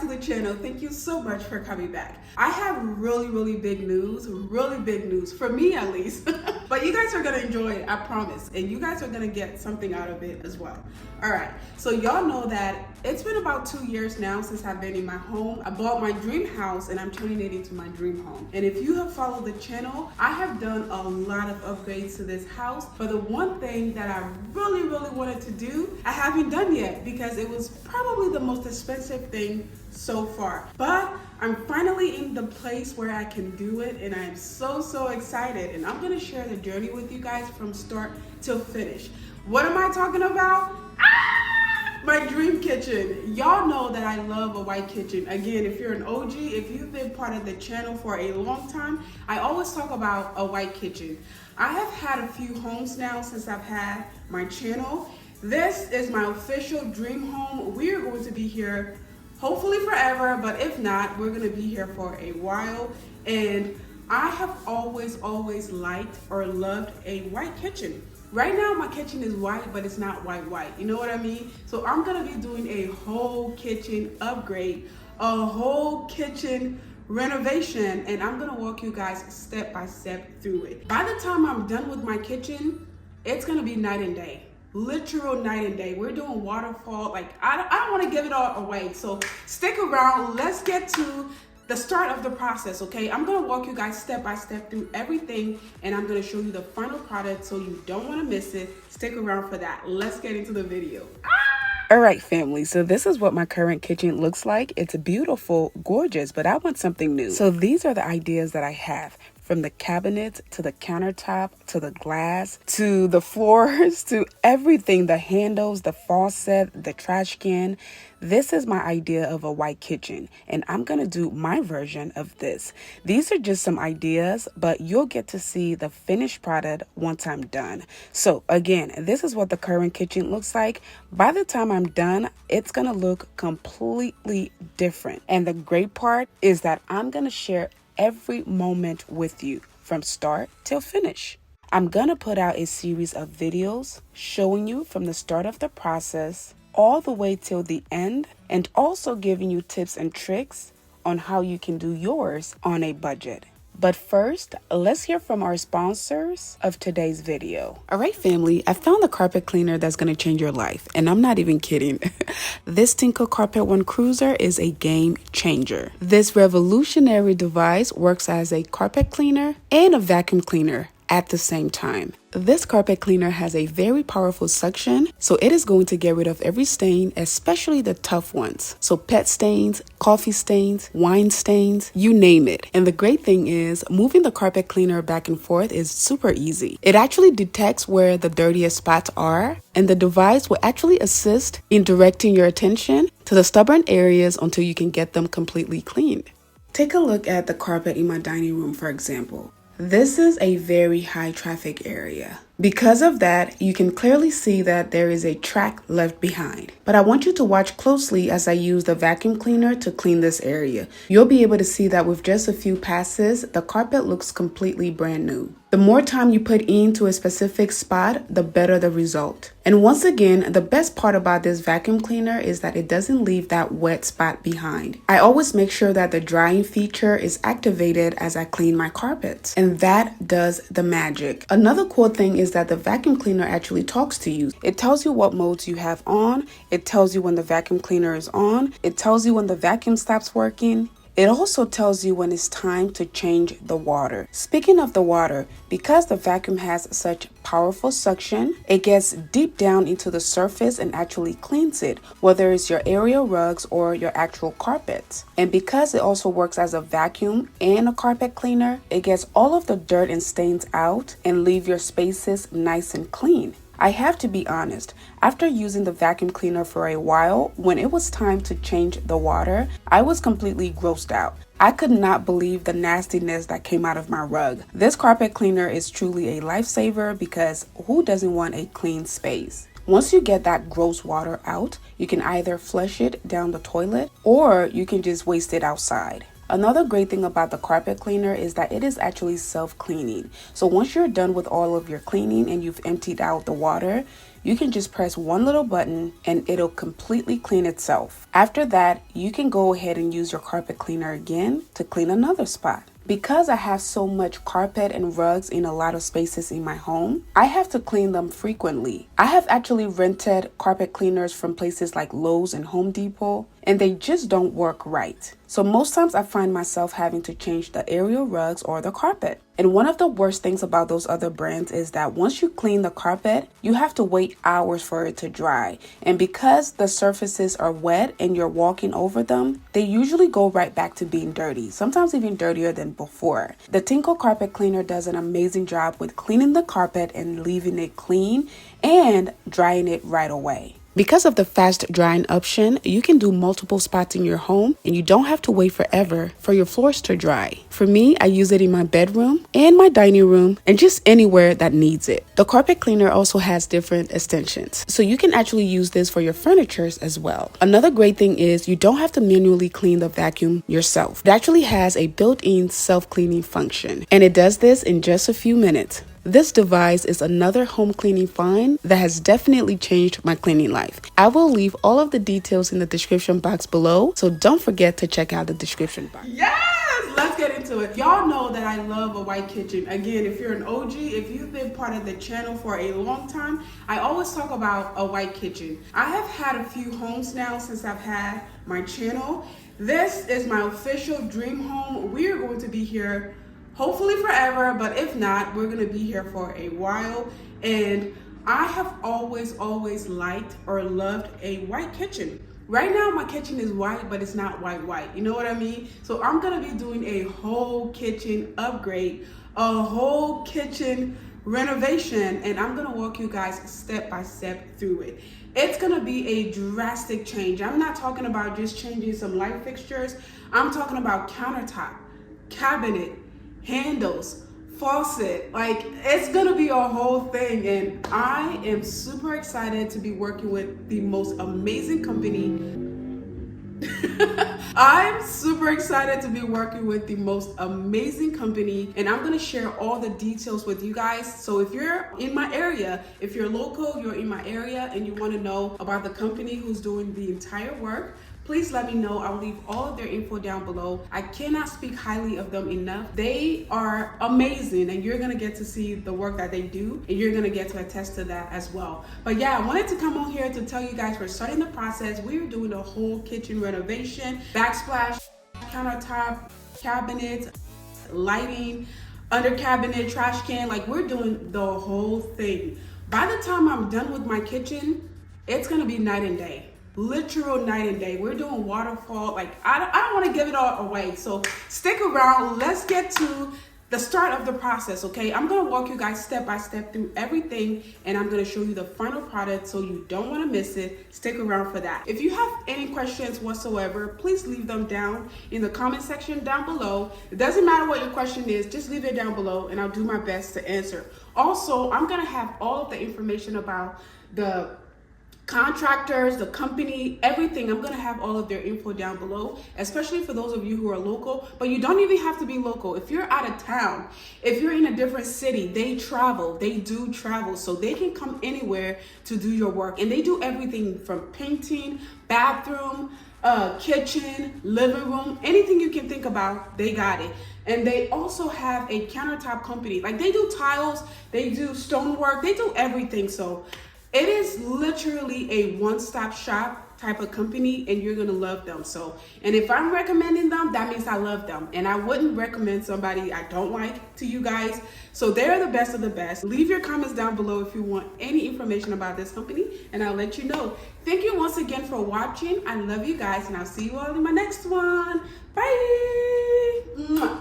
back to the channel. Thank you so much for coming back. I have really big news for me at least. But you guys are gonna enjoy it, I promise. And you guys are gonna get something out of it as well. All right, so y'all know that it's been about 2 years now since I've been in my home. I bought my dream house and I'm turning it into my dream home. And if you have followed the channel, I have done a lot of upgrades to this house. But the one thing that I really wanted to do, I haven't done yet because it was probably the most expensive thing so far. But I'm finally in the place where I can do it and I'm so excited. And I'm gonna share the journey with you guys from start till finish. What am I talking about? My dream kitchen. Y'all know that I love a white kitchen. Again, if you're an OG, if you've been part of the channel for a long time, I always talk about a white kitchen. I have had a few homes now since I've had my channel. This is my official dream home. We are going to be here hopefully forever, but if not, we're gonna be here for a while. And I have always liked or loved a white kitchen. Right now, my kitchen is white, but it's not white. You know what I mean? So I'm gonna be doing a whole kitchen upgrade, a whole kitchen renovation, and I'm gonna walk you guys step by step through it. By the time I'm done with my kitchen, it's gonna be night and day. Literal night and day. We're doing waterfall. Like, I don't wanna give it all away. So stick around, let's get to the start of the process, okay? I'm gonna walk you guys step by step through everything and I'm gonna show you the final product so you don't wanna miss it. Stick around for that. Let's get into the video. All right, family, so this is what my current kitchen looks like. It's beautiful, gorgeous, but I want something new. So these are the ideas that I have. From the cabinets to the countertop to the glass to the floors to everything, the handles, the faucet, the trash can. This is my idea of a white kitchen and I'm gonna do my version of this. These are just some ideas, but you'll get to see the finished product once I'm done. So again, this is what the current kitchen looks like. By the time I'm done, it's gonna look completely different. And the great part is that I'm gonna share every moment with you from start till finish. I'm gonna put out a series of videos showing you from the start of the process all the way till the end, and also giving you tips and tricks on how you can do yours on a budget. But first, let's hear from our sponsors of today's video. All right, family, I found the carpet cleaner that's going to change your life. And I'm not even kidding. This Tinko Carpet One Cruiser is a game changer. This revolutionary device works as a carpet cleaner and a vacuum cleaner at the same time. This carpet cleaner has a very powerful suction, so it is going to get rid of every stain, especially the tough ones. So pet stains, coffee stains, wine stains, you name it. And the great thing is, moving the carpet cleaner back and forth is super easy. It actually detects where the dirtiest spots are, and the device will actually assist in directing your attention to the stubborn areas until you can get them completely cleaned. Take a look at the carpet in my dining room, for example. This is a very high traffic area. Because of that, you can clearly see that there is a track left behind. But I want you to watch closely as I use the vacuum cleaner to clean this area. You'll be able to see that with just a few passes, the carpet looks completely brand new. The more time you put into a specific spot, the better the result. And once again, the best part about this vacuum cleaner is that it doesn't leave that wet spot behind. I always make sure that the drying feature is activated as I clean my carpets, and that does the magic. Another cool thing is that the vacuum cleaner actually talks to you. It tells you what modes you have on. It tells you when the vacuum cleaner is on. It tells you when the vacuum stops working. It also tells you when it's time to change the water. Speaking of the water, because the vacuum has such powerful suction, it gets deep down into the surface and actually cleans it, whether it's your area rugs or your actual carpets. And because it also works as a vacuum and a carpet cleaner, it gets all of the dirt and stains out and leave your spaces nice and clean. I have to be honest, after using the vacuum cleaner for a while, when it was time to change the water, I was completely grossed out. I could not believe the nastiness that came out of my rug. This carpet cleaner is truly a lifesaver because who doesn't want a clean space? Once you get that gross water out, you can either flush it down the toilet or you can just waste it outside. Another great thing about the carpet cleaner is that it is actually self-cleaning. So once you're done with all of your cleaning and you've emptied out the water, you can just press one little button and it'll completely clean itself. After that, you can go ahead and use your carpet cleaner again to clean another spot. Because I have so much carpet and rugs in a lot of spaces in my home, I have to clean them frequently. I have actually rented carpet cleaners from places like Lowe's and Home Depot, and they just don't work right. So most times I find myself having to change the aerial rugs or the carpet. And one of the worst things about those other brands is that once you clean the carpet, you have to wait hours for it to dry. And because the surfaces are wet and you're walking over them, they usually go right back to being dirty, sometimes even dirtier than before. The Tinkle carpet cleaner does an amazing job with cleaning the carpet and leaving it clean and drying it right away. Because of the fast drying option, you can do multiple spots in your home and you don't have to wait forever for your floors to dry. For me, I use it in my bedroom and my dining room and just anywhere that needs it. The carpet cleaner also has different extensions, so you can actually use this for your furnitures as well. Another great thing is you don't have to manually clean the vacuum yourself. It actually has a built-in self-cleaning function, and it does this in just a few minutes. This device is another home cleaning find that has definitely changed my cleaning life. I will leave all of the details in the description box below, so don't forget to check out the description box. Yes, let's get into it. Y'all know that I love a white kitchen. Again, if you're an OG, if you've been part of the channel for a long time, I always talk about a white kitchen. I have had a few homes now since I've had my channel. This is my official dream home. We are going to be here hopefully forever, but if not, we're gonna be here for a while. And I have always liked or loved a white kitchen. Right now my kitchen is white, but it's not white, you know what I mean? So I'm gonna be doing a whole kitchen upgrade, a whole kitchen renovation, and I'm gonna walk you guys step by step through it. It's gonna be a drastic change. I'm not talking about just changing some light fixtures. I'm talking about countertop, cabinet, handles, faucet. Like, it's gonna be a whole thing, and I am super excited to be working with the most amazing company. I'm super excited to be working with the most amazing company, and I'm gonna share all the details with you guys. So if you're in my area, if you're local, you're in my area, and you want to know about the company who's doing the entire work, please let me know. I'll leave all of their info down below. I cannot speak highly of them enough. They are amazing, and you're gonna get to see the work that they do, and you're gonna get to attest to that as well. But yeah, I wanted to come on here to tell you guys we're starting the process. We're doing a whole kitchen renovation, backsplash, countertop, cabinets, lighting, under cabinet, trash can. Like, we're doing the whole thing. By the time I'm done with my kitchen, it's gonna be night and day. Literal night and day. We're doing waterfall. Like, I don't want to give it all away, so stick around. Let's get to the start of the process, okay? I'm gonna walk you guys step by step through everything, and I'm gonna show you the final product, so you don't want to miss it. Stick around for that. If you have any questions whatsoever, please leave them down in the comment section down below. It doesn't matter what your question is, just leave it down below and I'll do my best to answer. Also, I'm gonna have all of the information about the contractors, the company, everything. I'm gonna have all of their info down below, especially for those of you who are local. But you don't even have to be local. If you're out of town, if you're in a different city, they do travel, so they can come anywhere to do your work. And they do everything from painting, bathroom, kitchen, living room, anything you can think about, they got it. And they also have a countertop company. Like, they do tiles, they do stonework, they do everything. So it is literally a one-stop shop type of company, and you're gonna love them. So, and if I'm recommending them, that means I love them, and I wouldn't recommend somebody I don't like to you guys. So they're the best of the best. Leave your comments down below if you want any information about this company, and I'll let you know. Thank you once again for watching. I love you guys, and I'll see you all in my next one. Bye. Mwah.